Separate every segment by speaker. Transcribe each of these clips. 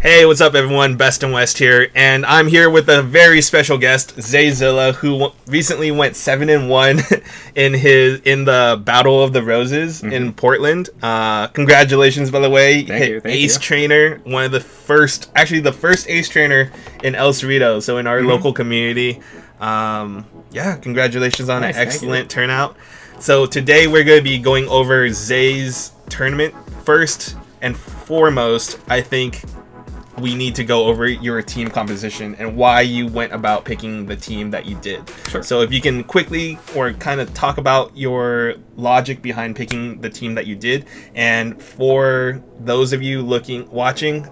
Speaker 1: Hey, what's up, everyone? Bestinwest here, and I'm here with a very special guest, Zayzilla, who recently went 7-1 in the Battle of the Roses in Portland. Congratulations, by the way!
Speaker 2: Thank you.
Speaker 1: Ace Trainer, one of the first Ace Trainer in El Cerrito, so in our local community. Yeah, congratulations on an excellent turnout. So today we're going to be going over Zay's tournament. First and foremost, I think we need to go over your team composition and why you went about picking the team that you did.
Speaker 2: Sure.
Speaker 1: So if you can quickly or kind of talk about your logic behind picking the team that you did. And for those of you watching,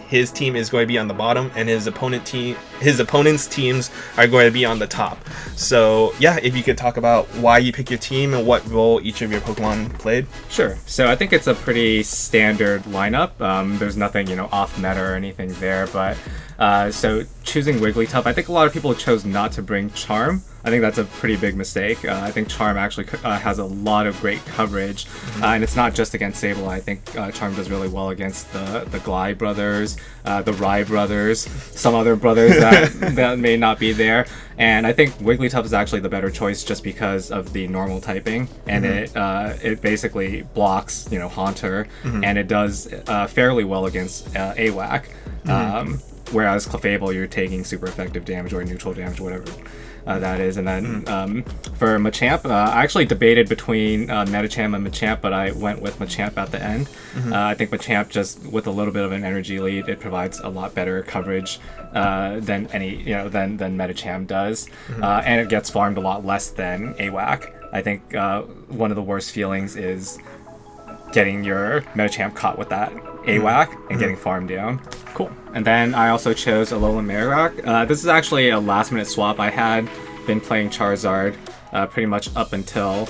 Speaker 1: his team is going to be on the bottom and his opponent's teams are going to be on the top. So yeah, if you could talk about why you pick your team and what role each of your Pokemon played.
Speaker 2: Sure. So I think it's a pretty standard lineup. There's nothing, off meta or anything there, but so choosing Wigglytuff, I think a lot of people chose not to bring Charm. I think that's a pretty big mistake. I think Charm actually has a lot of great coverage, and it's not just against Zayzilla. I think Charm does really well against the Glide brothers, the Rye brothers, some other brothers that may not be there. And I think Wigglytuff is actually the better choice just because of the normal typing, and it basically blocks, Haunter, and it does fairly well against AWAC. Whereas Clefable, you're taking super effective damage or neutral damage, whatever that is. And then for Machamp, I actually debated between Medicham and Machamp, but I went with Machamp at the end. I think Machamp, just with a little bit of an energy lead, it provides a lot better coverage than than Medicham does, and it gets farmed a lot less than AWAC. I think one of the worst feelings is getting your Medicham caught with that AWAC and getting farmed down. Cool. And then I also chose Alolan Marowak. This is actually a last minute swap. I had been playing Charizard pretty much up until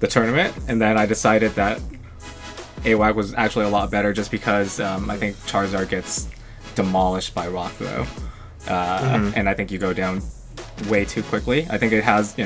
Speaker 2: the tournament, and then I decided that AWAC was actually a lot better just because I think Charizard gets demolished by Rock Throw. And I think you go down way too quickly. I think it has,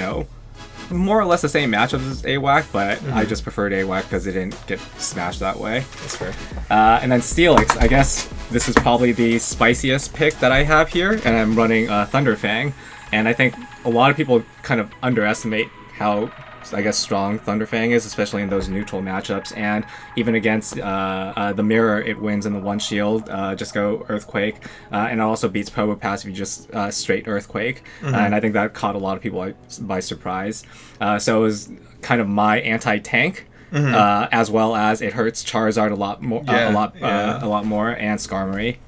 Speaker 2: more or less the same matchups as AWAC, but I just preferred AWAC because it didn't get smashed that way.
Speaker 1: That's fair.
Speaker 2: And then Steelix, I guess this is probably the spiciest pick that I have here, and I'm running Thunderfang. And I think a lot of people kind of underestimate how, I guess, strong Thunderfang is, especially in those neutral matchups. And even against the Mirror, it wins in the one shield. Just go Earthquake. And it also beats Probopass if you just straight Earthquake. And I think that caught a lot of people by surprise. So it was kind of my anti-tank. As well as it hurts Charizard a lot more, a lot more, and Skarmory.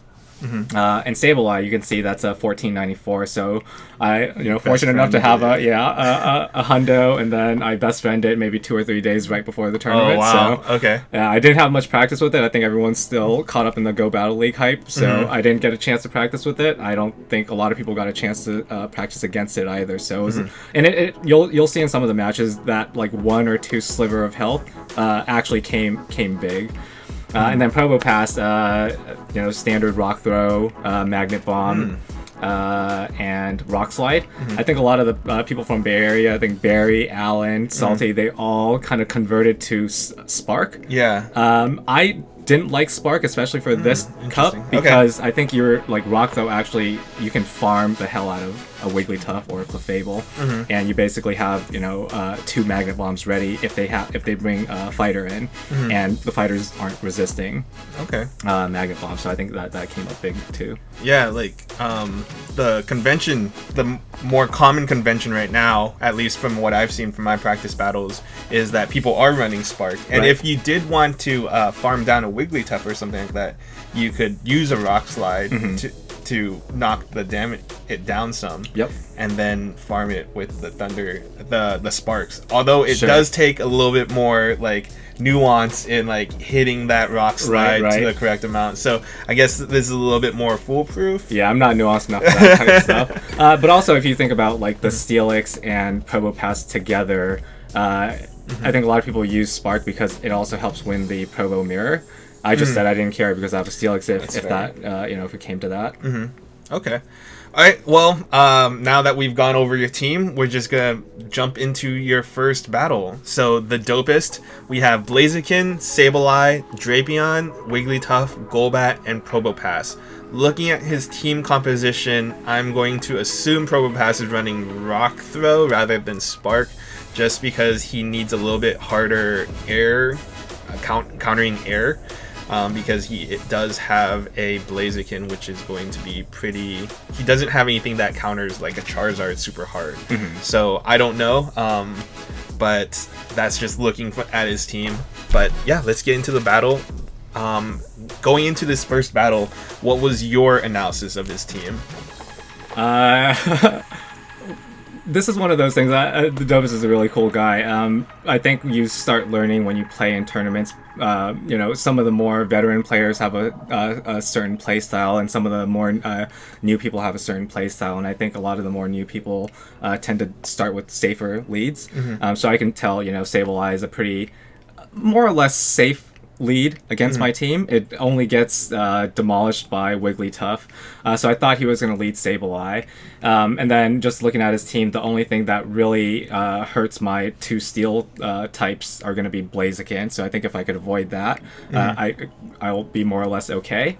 Speaker 2: And Sableye, you can see that's a 1494. So I, fortunate enough to have a hundo, and then I best friend it maybe 2 or 3 days right before the tournament.
Speaker 1: Oh wow!
Speaker 2: So,
Speaker 1: okay.
Speaker 2: I didn't have much practice with it. I think everyone's still caught up in the Go Battle League hype, so I didn't get a chance to practice with it. I don't think a lot of people got a chance to practice against it either. So, it was, and you'll see in some of the matches that like 1 or 2 sliver of health actually came big. And then Probopass, standard Rock Throw, Magnet Bomb, and Rock Slide. I think a lot of the people from Bay Area, I think Barry, Allen, Salty, they all kind of converted to Spark.
Speaker 1: Yeah.
Speaker 2: I didn't like Spark, especially for this cup, because I think you're like Rock Throw, actually you can farm the hell out of a Wigglytuff or a Clefable, and you basically have 2 Magnet Bombs ready if they bring a fighter in, and the fighters aren't resisting Magnet Bombs. So I think that came up big too.
Speaker 1: Yeah, like the convention, the more common convention right now, at least from what I've seen from my practice battles, is that people are running Spark. And if you did want to farm down a Wigglytuff or something like that, you could use a Rock Slide to knock the damage down some.
Speaker 2: Yep.
Speaker 1: And then farm it with the Sparks. Although it does take a little bit more like nuance in like hitting that Rock Slide to the correct amount. So I guess this is a little bit more foolproof.
Speaker 2: Yeah, I'm not nuanced enough for that kind of stuff. But also, if you think about like the Steelix and Probopass together, I think a lot of people use Spark because it also helps win the Probo Mirror. I just said I didn't care because I have a Steelix if it came to that.
Speaker 1: Okay. All right. Well, now that we've gone over your team, we're just gonna jump into your first battle. So the dopest, we have Blaziken, Sableye, Drapion, Wigglytuff, Golbat, and Probopass. Looking at his team composition, I'm going to assume Probopass is running Rock Throw rather than Spark, just because he needs a little bit harder air, countering air. Because it does have a Blaziken, which is going to be pretty... He doesn't have anything that counters like a Charizard super hard. So I don't know, but that's just looking at his team. But yeah, let's get into the battle. Going into this first battle, what was your analysis of his team?
Speaker 2: This is one of those things. The Dopest is a really cool guy. I think you start learning when you play in tournaments. You know, some of the more veteran players have a certain play style, and some of the more new people have a certain play style. And I think a lot of the more new people tend to start with safer leads. So I can tell, you know, Sableye is a pretty more or less safe lead against my team. It only gets demolished by Wigglytuff. So I thought he was going to lead Sableye. And then just looking at his team, the only thing that really hurts my two steel types are going to be Blaziken. So I think if I could avoid that, I'll be more or less okay.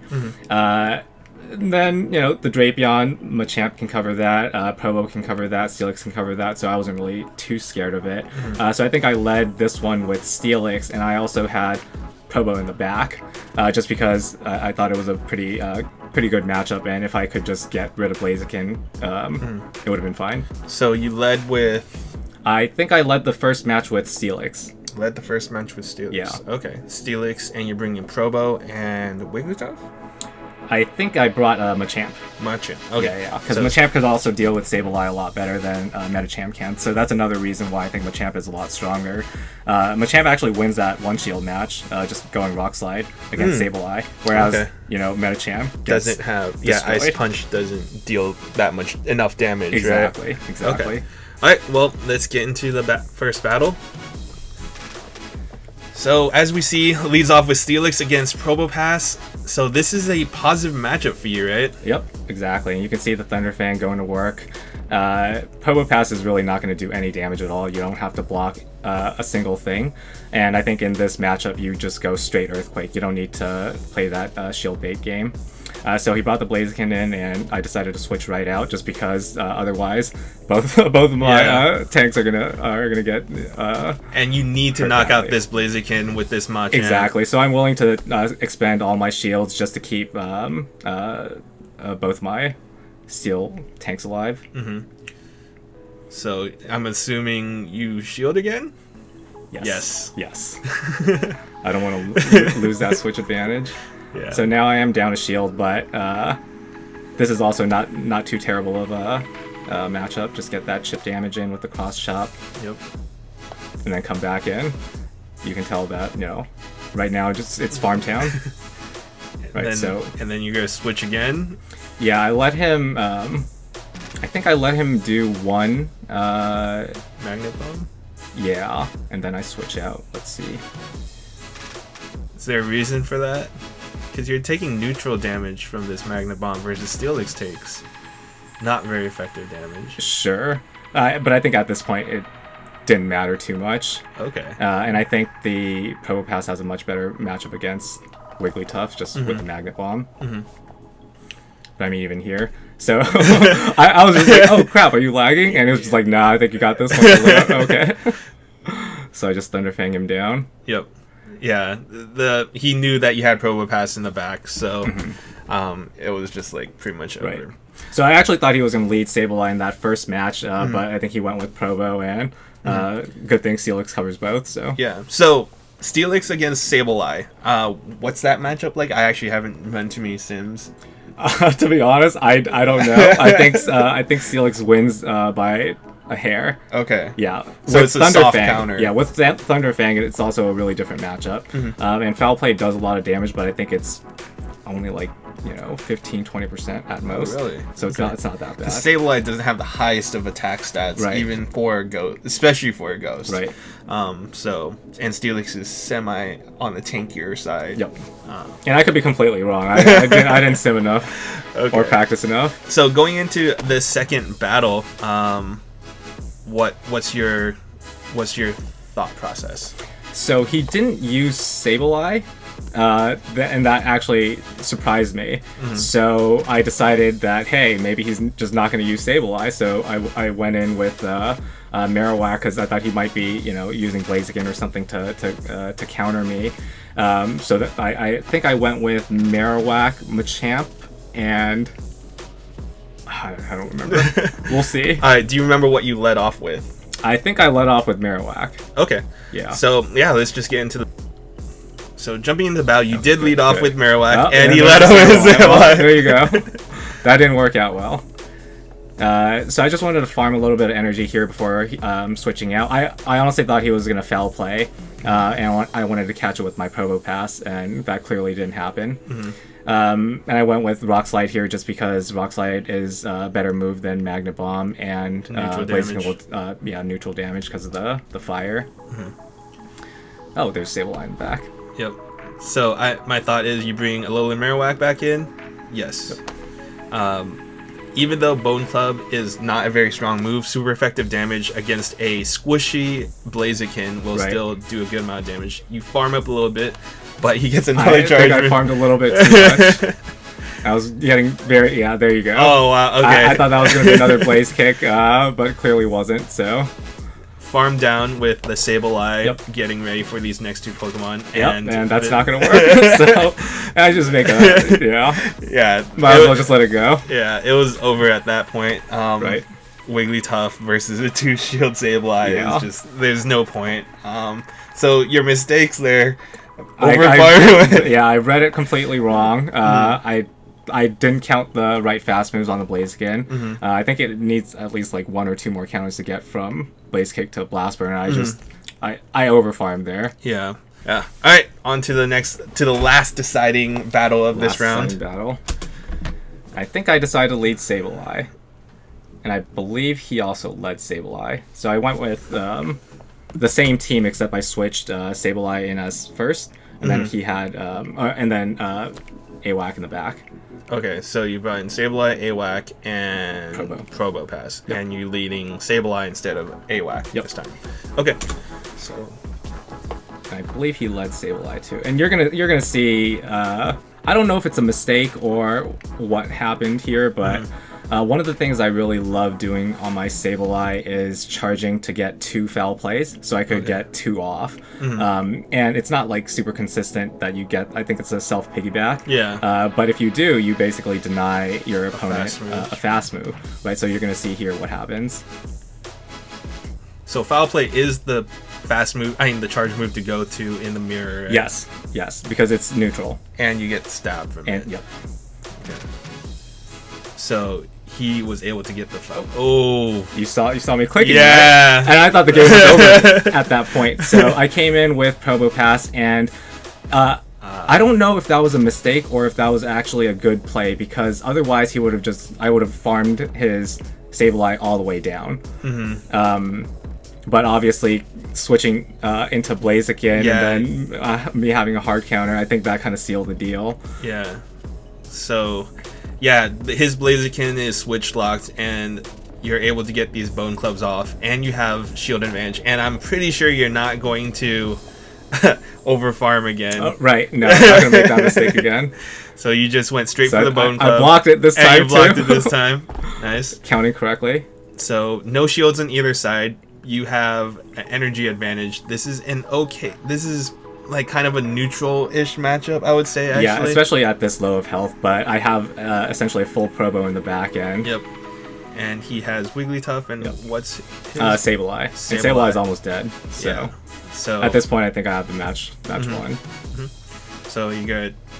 Speaker 2: And then, you know, the Drapion, Machamp can cover that, Probo can cover that, Steelix can cover that, so I wasn't really too scared of it. So I think I led this one with Steelix, and I also had Probo in the back, just because I thought it was a pretty good matchup, and if I could just get rid of Blaziken, it would have been fine.
Speaker 1: So you led with...
Speaker 2: I think I led the first match with Steelix.
Speaker 1: Led the first match with Steelix.
Speaker 2: Yeah.
Speaker 1: Okay. Steelix, and you're bringing Probo and Wigglytuff?
Speaker 2: I think I brought Machamp.
Speaker 1: Machamp. Okay.
Speaker 2: Yeah. Because Machamp could also deal with Sableye a lot better than Metachamp can. So that's another reason why I think Machamp is a lot stronger. Machamp actually wins that one shield match, just going Rock Slide against Sableye. Whereas, you know, Metachamp
Speaker 1: doesn't have...
Speaker 2: destroyed.
Speaker 1: Yeah, Ice Punch doesn't deal that much enough damage,
Speaker 2: exactly,
Speaker 1: right?
Speaker 2: Exactly.
Speaker 1: Okay. Alright, well, let's get into the first battle. So, as we see, leads off with Steelix against Probopass. So this is a positive matchup for you, right?
Speaker 2: Yep, exactly. And you can see the Thunder Fan going to work. Probopass is really not going to do any damage at all. You don't have to block a single thing. And I think in this matchup, you just go straight Earthquake. You don't need to play that shield bait game. So he brought the Blaziken in, and I decided to switch right out just because otherwise both of my tanks are gonna get.
Speaker 1: And you need to knock out this Blaziken with this Machamp.
Speaker 2: Exactly. So I'm willing to expend all my shields just to keep both my steel tanks alive.
Speaker 1: So I'm assuming you shield again.
Speaker 2: Yes. I don't want to lose that switch advantage.
Speaker 1: Yeah.
Speaker 2: So now I am down a shield, but this is also not too terrible of a matchup. Just get that chip damage in with the cross chop.
Speaker 1: Yep.
Speaker 2: And then come back in. You can tell that, you know, right now it's Farm Town. Right.
Speaker 1: And then you're gonna switch again.
Speaker 2: Yeah, I let him. I think I let him do one.
Speaker 1: Magnet Bomb.
Speaker 2: Yeah, and then I switch out. Let's see.
Speaker 1: Is there a reason for that? Because you're taking neutral damage from this Magnet Bomb versus Steelix takes not very effective damage.
Speaker 2: Sure. But I think at this point it didn't matter too much.
Speaker 1: Okay.
Speaker 2: And I think the Probopass has a much better matchup against Wigglytuff just with the Magnet Bomb. But I mean, even here. So I was just like, oh crap, are you lagging? And it was just like, nah, I think you got this one. Okay. So I just Thunder Fang him down.
Speaker 1: Yep. Yeah, he knew that you had Probopass in the back, so it was just like pretty much over.
Speaker 2: Right. So I actually thought he was going to lead Sableye in that first match, but I think he went with Probo, and good thing Steelix covers both. So
Speaker 1: yeah. So Steelix against Sableye. What's that matchup like? I actually haven't run too many sims.
Speaker 2: To be honest, I don't know. I think Steelix wins by a hair.
Speaker 1: Okay.
Speaker 2: Yeah.
Speaker 1: So it's a soft
Speaker 2: Fang,
Speaker 1: counter.
Speaker 2: Yeah, with that Thunder Fang, it's also a really different matchup. And Foul Play does a lot of damage, but I think it's only like 15-20% at most.
Speaker 1: Really?
Speaker 2: So it's not that bad.
Speaker 1: Sableye doesn't have the highest of attack stats,
Speaker 2: Right.
Speaker 1: even for a ghost, especially for a ghost.
Speaker 2: Right.
Speaker 1: And Steelix is semi on the tankier side.
Speaker 2: Yep. And I could be completely wrong. I didn't sim enough or practice enough.
Speaker 1: So going into the second battle, what's your thought process?
Speaker 2: So he didn't use Sableye, and that actually surprised me. So I decided that, hey, maybe he's just not going to use Sableye. So I went in with Marowak because I thought he might be, using Blaziken or something to counter me. So that I think I went with Marowak, Machamp, and I don't remember. We'll see.
Speaker 1: Do you remember what you led off with?
Speaker 2: I think I led off with Marowak.
Speaker 1: Okay.
Speaker 2: Yeah.
Speaker 1: So let's just get into the. So jumping into the battle, you did lead off with Marowak,
Speaker 2: Oh,
Speaker 1: and he led off with Sableye.
Speaker 2: There you go. That didn't work out well. So I just wanted to farm a little bit of energy here before switching out. I honestly thought he was going to foul play, and I wanted to catch it with my Provo Pass, and that clearly didn't happen. And I went with Rock Slide here just because Rock Slide is a better move than Magnet Bomb, and Blaziken will neutral damage because of the fire. Oh, there's Sableye in the back.
Speaker 1: Yep. So my thought is you bring Alolan Marowak back in. Yes. Yep. Even though Bone Club is not a very strong move, super effective damage against a squishy Blaziken will still do a good amount of damage. You farm up a little bit, but he gets another charge.
Speaker 2: I think I farmed a little bit too much. I was getting very... Yeah, there you go.
Speaker 1: Oh, wow, okay.
Speaker 2: I thought that was going to be another Blaze Kick, but clearly wasn't, so...
Speaker 1: Farm down with the Sableye, getting ready for these next two Pokemon.
Speaker 2: And that's not going to work. So I just make a...
Speaker 1: Yeah.
Speaker 2: Might as well just let it go.
Speaker 1: Yeah, it was over at that point.
Speaker 2: Right.
Speaker 1: Wigglytuff versus a 2-shield Sableye is just... There's no point. So your mistakes there...
Speaker 2: I read it completely wrong. I didn't count the right fast moves on the Blaziken. I think it needs at least like 1 or 2 more counters to get from Blaze Kick to Blast Burn. I overfarmed there.
Speaker 1: Yeah. All right, on to the last deciding battle of this round.
Speaker 2: Battle. I think I decided to lead Sableye, and I believe he also led Sableye. So I went with the same team, except I switched Sableye in as first, and then he had AWAC in the back.
Speaker 1: Okay, so you brought in Sableye, AWAC, and Probo Pass, and you leading Sableye instead of AWAC this time. Okay, so
Speaker 2: I believe he led Sableye too, and you're gonna see. I don't know if it's a mistake or what happened here, but one of the things I really love doing on my Sableye is charging to get 2 foul plays, so I could get 2 off. And it's not like super consistent that you get. I think it's a self piggyback.
Speaker 1: Yeah.
Speaker 2: But if you do, you basically deny your opponent a fast move, right? So you're gonna see here what happens.
Speaker 1: So foul play is the fast move. I mean, the charge move to go to in the mirror. Right?
Speaker 2: Yes, because it's neutral.
Speaker 1: And you get stabbed from it.
Speaker 2: Yep.
Speaker 1: Okay. So he was able to get the foul. Oh,
Speaker 2: you saw me clicking.
Speaker 1: Yeah.
Speaker 2: Right? And I thought the game was over at that point. So I came in with Probo Pass, and I don't know if that was a mistake or if that was actually a good play, because otherwise I would have farmed his Sableye all the way down. But obviously, switching into Blaziken and then me having a hard counter, I think that kind of sealed the deal.
Speaker 1: Yeah. So, his Blaziken is switch locked, and you're able to get these Bone Clubs off, and you have shield advantage. And I'm pretty sure you're not going to overfarm again.
Speaker 2: Right. No, I'm not going to make that mistake again.
Speaker 1: So you just went straight for the Bone Club.
Speaker 2: I blocked it this time,
Speaker 1: and you blocked it this time. Nice.
Speaker 2: Counting correctly.
Speaker 1: So, no shields on either side. You have an energy advantage. This is like kind of a neutral-ish matchup, I would say, actually.
Speaker 2: Yeah, especially at this low of health, but I have essentially a full Probo in the back end.
Speaker 1: Yep. And he has Wigglytuff, and what's his?
Speaker 2: Sableye. And Sableye is almost dead, so.
Speaker 1: Yeah. So
Speaker 2: at this point, I think I have the match one.
Speaker 1: So you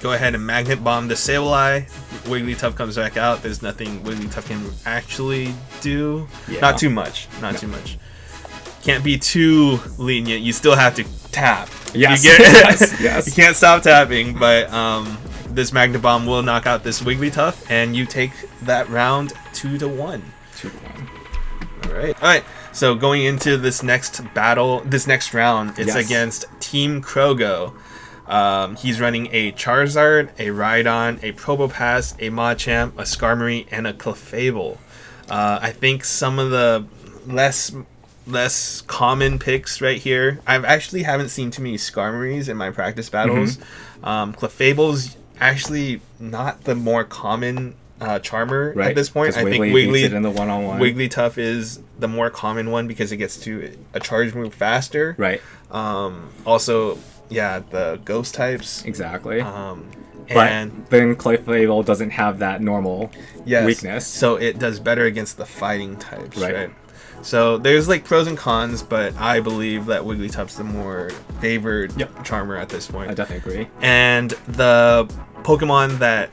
Speaker 1: go ahead and Magnet Bomb the Sableye. Wigglytuff comes back out. There's nothing Wigglytuff can actually do. Yeah. Not too much. Not too much. Can't be too lenient. You still have to tap.
Speaker 2: Yes.
Speaker 1: Yes. You can't stop tapping, but this Magnet Bomb will knock out this Wigglytuff, and you take that round 2-1.
Speaker 2: 2-1.
Speaker 1: All right. So going into this next battle, this next round, it's against Team Krogo. He's running a Charizard, a Rhydon, a Probopass, a Machamp, a Skarmory, and a Clefable. I think some of the less common picks right here. I actually haven't seen too many Skarmories in my practice battles. Clefable's actually not the more common charmer at this point. I think Wiggly
Speaker 2: in the one-on-one.
Speaker 1: Wigglytuff is the more common one because it gets to a charge move faster.
Speaker 2: Right.
Speaker 1: Also, the ghost types.
Speaker 2: Exactly.
Speaker 1: And
Speaker 2: then Clefable doesn't have that normal weakness.
Speaker 1: So it does better against the fighting types, right? So there's like pros and cons, but I believe that Wigglytuff's the more favored charmer at this point.
Speaker 2: I definitely agree.
Speaker 1: And the Pokemon that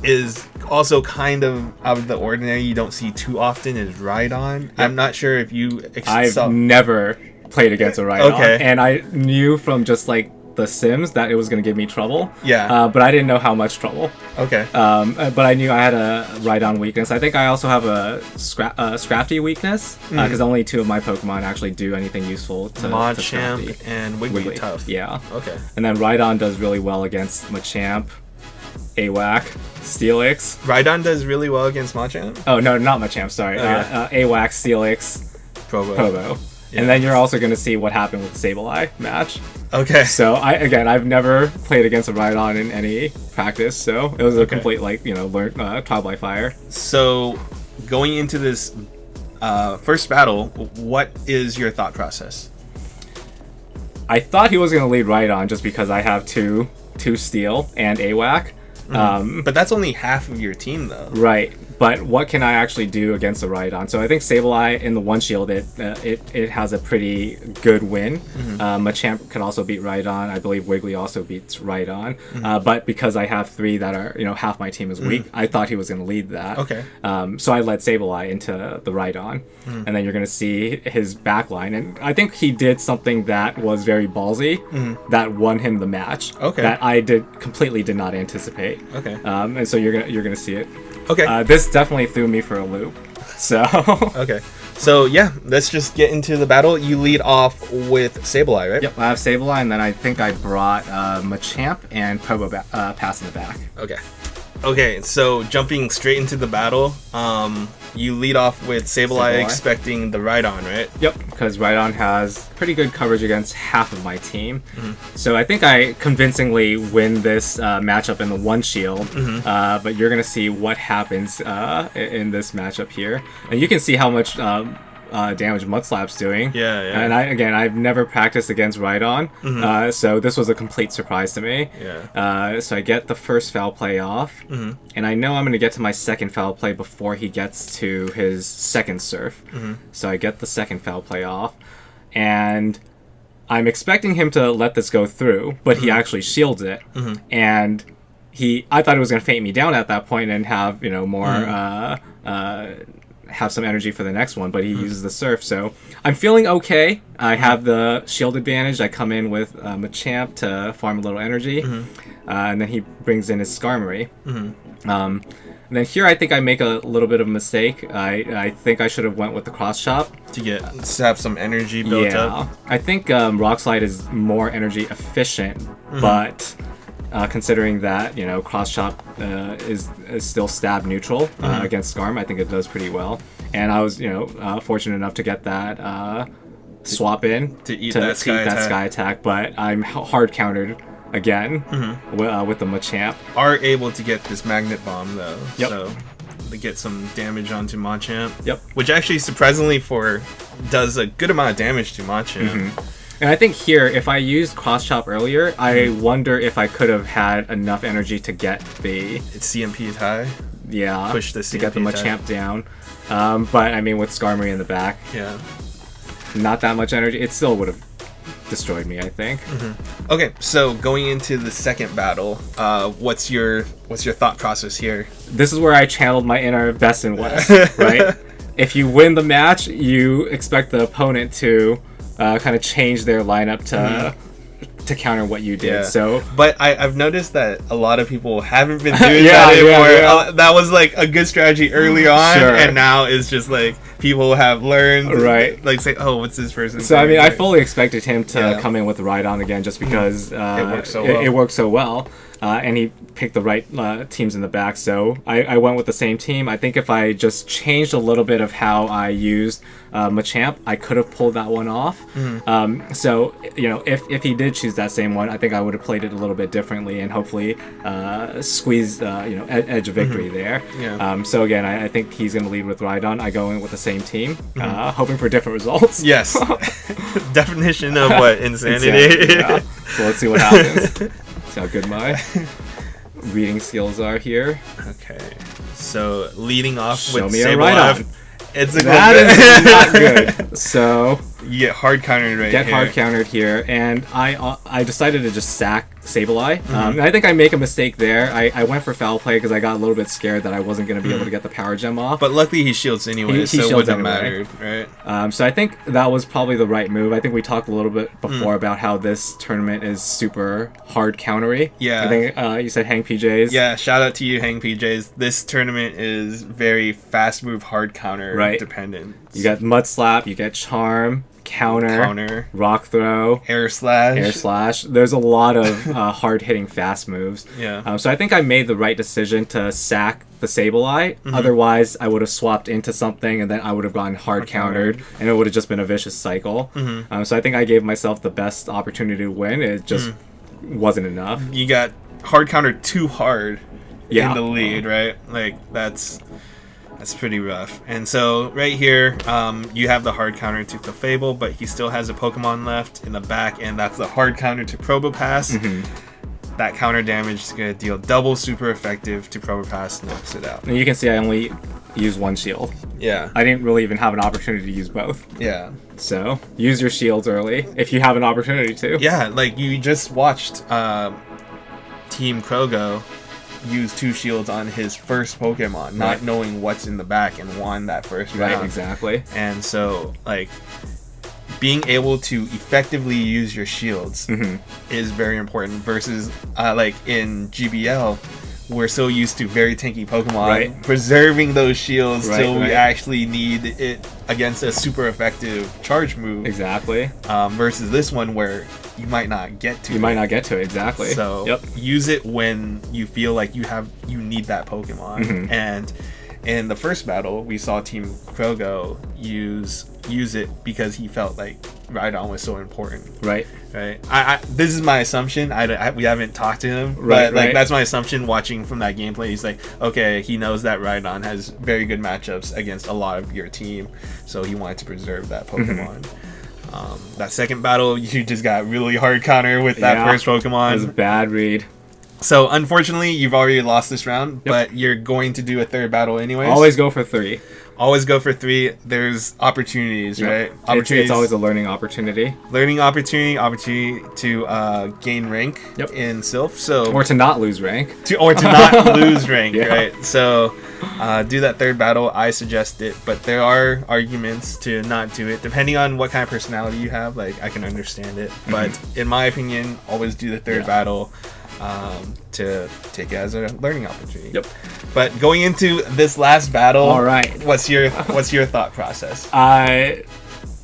Speaker 1: is also kind of out of the ordinary, you don't see too often, is Rhydon. I'm not sure if you
Speaker 2: I've never played against a Rhydon, and I knew from just like the Sims that it was going to give me trouble. But I didn't know how much trouble. But I knew I had a Rhydon weakness. I think I also have a Scrafty weakness because only 2 of my Pokemon actually do anything useful to
Speaker 1: Machamp and Wigglytuff.
Speaker 2: And then Rhydon does really well against Machamp, AWAC, Steelix.
Speaker 1: Rhydon does really well against Machamp?
Speaker 2: Oh, no, not Machamp, sorry. AWAC, Steelix, Probo. And then you're also going to see what happened with the Sableye match. So I've never played against a Rhydon in any practice, so it was a complete trial by fire.
Speaker 1: So going into this first battle, what is your thought process?
Speaker 2: I thought he was going to lead Rhydon just because I have two Steel and AWAC.
Speaker 1: But that's only half of your team, though.
Speaker 2: Right. But what can I actually do against a Rhydon? So I think Sableye in the one shield, it has a pretty good win. Machamp can also beat Rhydon. I believe Wiggly also beats Rhydon. But because I have 3 that are half my team is weak, I thought he was going to lead that. So I led Sableye into the Rhydon, and then you're going to see his backline. And I think he did something that was very ballsy that won him the match. That I completely did not anticipate. And so you're gonna see it. This definitely threw me for a loop. So
Speaker 1: So let's just get into the battle. You lead off with Sableye, right?
Speaker 2: Yep, I have Sableye, and then I think I brought Machamp and Probopass in the back.
Speaker 1: Okay, so jumping straight into the battle, you lead off with Sableye expecting the Rhydon, right? Yep,
Speaker 2: because Rhydon has pretty good coverage against half of my team. So I think I convincingly win this matchup in the one shield, but you're going to see what happens in this matchup here. And you can see how much damage Mudslap's doing. And I've never practiced against Rhydon, so this was a complete surprise to me. So I get the first foul play off, and I know I'm going to get to my second foul play before he gets to his second surf. So I get the second foul play off, and I'm expecting him to let this go through, but he actually shields it, and I thought it was going to faint me down at that point and have more have some energy for the next one, but he uses the surf, so I'm feeling okay. I have the shield advantage. I come in with Machamp to farm a little energy, and then he brings in his Skarmory. And then here I think I make a little bit of a mistake. I think I should have went with the cross chop
Speaker 1: to have some energy built up.
Speaker 2: I think Rock Slide is more energy efficient, but considering that cross chop is still stab neutral against Skarm, I think it does pretty well. And I was fortunate enough to get that swap in
Speaker 1: to eat that
Speaker 2: sky attack, but I'm hard countered again with the Machamp.
Speaker 1: Are able to get this Magnet Bomb though, so to get some damage onto Machamp. Which actually surprisingly does a good amount of damage to Machamp.
Speaker 2: And I think here, if I used Cross Chop earlier, I wonder if I could have had enough energy to get the...
Speaker 1: It's CMP high?
Speaker 2: Yeah,
Speaker 1: push the CMP
Speaker 2: to get the Machamp down. But, I mean, with Skarmory in the back, not that much energy. It still would have destroyed me, I think.
Speaker 1: Okay, so going into the second battle, what's your thought process here?
Speaker 2: This is where I channeled my inner Bestinwest, right? If you win the match, you expect the opponent to... kind of change their lineup to to counter what you did.
Speaker 1: Yeah.
Speaker 2: So,
Speaker 1: but I've noticed that a lot of people haven't been doing that anymore.
Speaker 2: Yeah.
Speaker 1: That was like a good strategy early on,
Speaker 2: Sure.
Speaker 1: and now it's just like people have learned,
Speaker 2: right?
Speaker 1: Like say, oh, what's this person?
Speaker 2: So I mean,
Speaker 1: like,
Speaker 2: I fully expected him to come in with Rhydon again, just because it worked so well. And he picked the right teams in the back, so I went with the same team. I think if I just changed a little bit of how I used Machamp, I could have pulled that one off. So, you know, if he did choose that same one, I think I would have played it a little bit differently and hopefully squeeze, you know, edge of victory there.
Speaker 1: Yeah.
Speaker 2: So again, I think he's going to lead with Rhydon. I go in with the same team, hoping for different results.
Speaker 1: Yes. Definition of what? Insanity.
Speaker 2: Yeah. So let's see what happens. See how good my reading skills are here.
Speaker 1: Okay, so leading off
Speaker 2: Show
Speaker 1: with
Speaker 2: me a
Speaker 1: Sableye, it's a
Speaker 2: that is not good. So
Speaker 1: you get hard countered right
Speaker 2: get
Speaker 1: here.
Speaker 2: hard countered here, and I decided to just sack Sableye. And I think I make a mistake there. I went for foul play because I got a little bit scared that I wasn't going to be able to get the power gem off.
Speaker 1: But luckily he shields anyway,
Speaker 2: He
Speaker 1: so it
Speaker 2: shields
Speaker 1: wouldn't
Speaker 2: anyway.
Speaker 1: have mattered, right?
Speaker 2: So I think that was probably the right move. I think we talked a little bit before about how this tournament is super hard countery.
Speaker 1: Yeah.
Speaker 2: I think you said Hang PJs.
Speaker 1: Yeah, shout out to you, Hang PJs. This tournament is very fast move, hard counter dependent.
Speaker 2: You got Mud Slap, you get Charm, counter, Rock Throw,
Speaker 1: Air Slash.
Speaker 2: There's a lot of hard hitting fast moves.
Speaker 1: Yeah.
Speaker 2: So I think I made the right decision to sack the Sableye. Otherwise, I would have swapped into something and then I would have gotten hard countered and it would have just been a vicious cycle. So I think I gave myself the best opportunity to win. It just wasn't enough.
Speaker 1: You got hard countered too hard in the lead, right? Like that's pretty rough. And so right here, you have the hard counter to Clefable, but he still has a Pokemon left in the back, and that's the hard counter to Probopass. That counter damage is going to deal double super effective to Probopass, knocks it out.
Speaker 2: And you can see I only used one shield.
Speaker 1: Yeah.
Speaker 2: I didn't really even have an opportunity to use both.
Speaker 1: Yeah.
Speaker 2: So use your shields early if you have an opportunity to.
Speaker 1: Yeah, like you just watched Team Krogo use 2 shields on his first Pokemon, not knowing what's in the back, and won that first round.
Speaker 2: Right, exactly.
Speaker 1: And so, like, being able to effectively use your shields is very important versus, like, in GBL, we're so used to very tanky Pokemon, preserving those shields till we actually need it against a super effective charge move.
Speaker 2: Exactly.
Speaker 1: Versus this one where you might not get to it.
Speaker 2: You might not get to it, exactly.
Speaker 1: So use it when you feel like you need that Pokemon. And in the first battle, we saw Team Krogo use it because he felt like Rhydon was so important. Right. This is my assumption. We haven't talked to him, but like that's my assumption watching from that gameplay. He's like, okay, he knows that Rhydon has very good matchups against a lot of your team, so he wanted to preserve that Pokemon. That second battle, you just got really hard counter with that first Pokemon.
Speaker 2: That was a bad read.
Speaker 1: So unfortunately, you've already lost this round, but you're going to do a third battle anyways.
Speaker 2: Always go for 3.
Speaker 1: Always go for 3. There's opportunities, right?
Speaker 2: It's always a learning opportunity.
Speaker 1: Learning opportunity to gain rank in Sylph. So
Speaker 2: or to not lose rank.
Speaker 1: Or to not lose rank, right? So do that third battle. I suggest it, but there are arguments to not do it depending on what kind of personality you have. Like I can understand it, but in my opinion, always do the third battle. To take it as a learning opportunity. But going into this last battle,
Speaker 2: all right,
Speaker 1: what's your thought process?
Speaker 2: A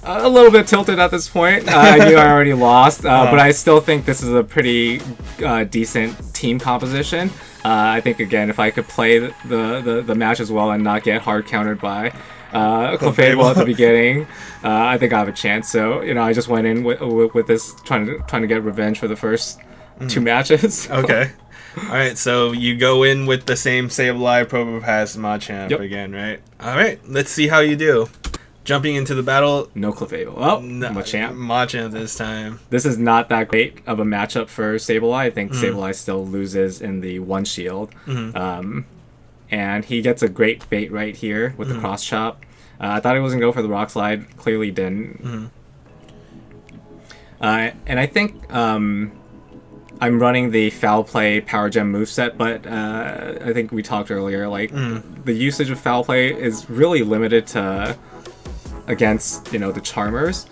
Speaker 2: little bit tilted at this point. I knew I already lost, but I still think this is a pretty decent team composition. I think again, if I could play the match as well and not get hard countered by Clefable at the beginning, I think I have a chance. So I just went in with this trying to get revenge for the first 2 matches.
Speaker 1: Okay. All right, so you go in with the same Sableye, Probopass, Machamp again, right? All right, let's see how you do. Jumping into the battle.
Speaker 2: No Clefable. Oh, no, Machamp.
Speaker 1: Machamp this time.
Speaker 2: This is not that great of a matchup for Sableye. I think Sableye still loses in the 1 shield. And he gets a great bait right here with the cross chop. I thought he wasn't going to go for the rock slide. Clearly didn't. And I think... I'm running the Foul Play Power Gem moveset, but I think we talked earlier, like, the usage of Foul Play is really limited to against, the Charmers.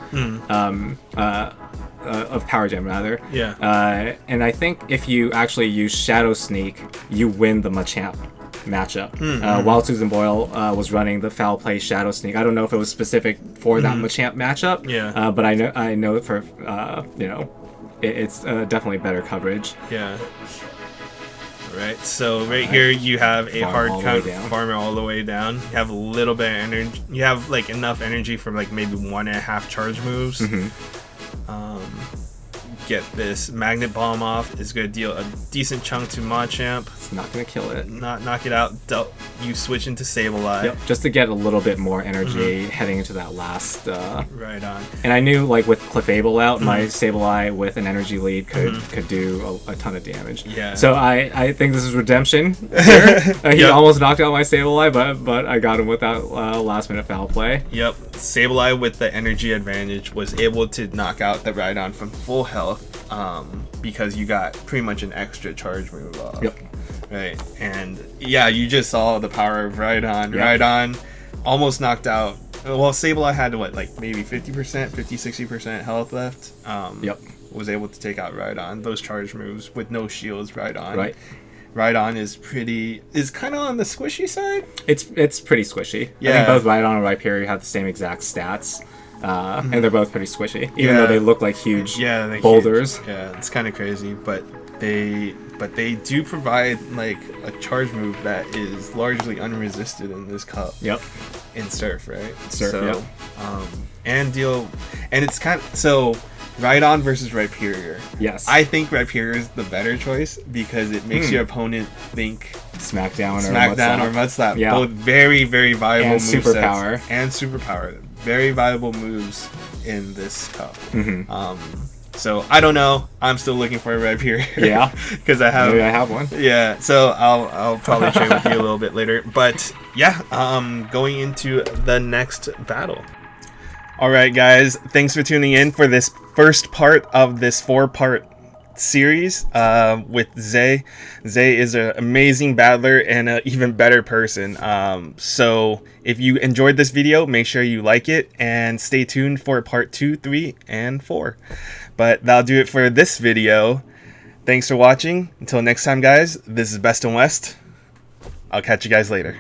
Speaker 2: of Power Gem rather.
Speaker 1: Yeah.
Speaker 2: And I think if you actually use Shadow Sneak, you win the Machamp matchup. While Susan Boyle was running the Foul Play Shadow Sneak, I don't know if it was specific for that Machamp matchup.
Speaker 1: Yeah.
Speaker 2: But I know for it's definitely better coverage.
Speaker 1: Yeah. Right, so right here you have a hard count farmer all the way down. You have a little bit of energy. You have like enough energy for like maybe 1.5 charge moves. Get this Magnet Bomb off. Is going to deal a decent chunk to Machamp.
Speaker 2: It's not going to kill it.
Speaker 1: Not knock it out. You switch into Sableye.
Speaker 2: Yep, just to get a little bit more energy heading into that last.
Speaker 1: Right on.
Speaker 2: And I knew like with Clefable out, my Sableye with an energy lead could do a ton of damage.
Speaker 1: Yeah.
Speaker 2: So I think this is redemption here. He almost knocked out my Sableye, but I got him with that last minute foul play.
Speaker 1: Yep. Sableye with the energy advantage was able to knock out the Rhydon from full health because you got pretty much an extra charge move off.
Speaker 2: Yep.
Speaker 1: Right. And yeah, you just saw the power of Rhydon.
Speaker 2: Yep.
Speaker 1: Rhydon almost knocked out. Well, Sableye had what, like maybe 50%, 50-60% health left. Was able to take out Rhydon. Those charge moves with no shields, Rhydon.
Speaker 2: Right.
Speaker 1: Rhydon is kind of on the squishy side.
Speaker 2: It's pretty squishy.
Speaker 1: Yeah.
Speaker 2: I think both Rhydon and Rhyperior have the same exact stats. And they're both pretty squishy, even though they look like huge boulders.
Speaker 1: Huge. Yeah, it's kind of crazy, but they do provide like a charge move that is largely unresisted in this cup.
Speaker 2: Yep.
Speaker 1: In Surf, right?
Speaker 2: Surf.
Speaker 1: So,
Speaker 2: yep.
Speaker 1: And it's kind of so. Rhydon versus Rhyperior.
Speaker 2: Yes.
Speaker 1: I think Rhyperior is the better choice because it makes your opponent think
Speaker 2: Smackdown
Speaker 1: or Mudslap.
Speaker 2: Yeah.
Speaker 1: Both very, very viable moves.
Speaker 2: Superpower.
Speaker 1: And Superpower. Very viable moves in this cup. So I don't know. I'm still looking for a Rhyperior.
Speaker 2: Yeah.
Speaker 1: Because I have
Speaker 2: one.
Speaker 1: Yeah. So I'll probably train with you a little bit later. But yeah, going into the next battle. All right, guys. Thanks for tuning in for this first part of this 4-part series with Zay. Zay is an amazing battler and an even better person. So if you enjoyed this video, make sure you like it and stay tuned for part 2, 3, and 4. But that'll do it for this video. Thanks for watching. Until next time, guys, this is Bestinwest. I'll catch you guys later.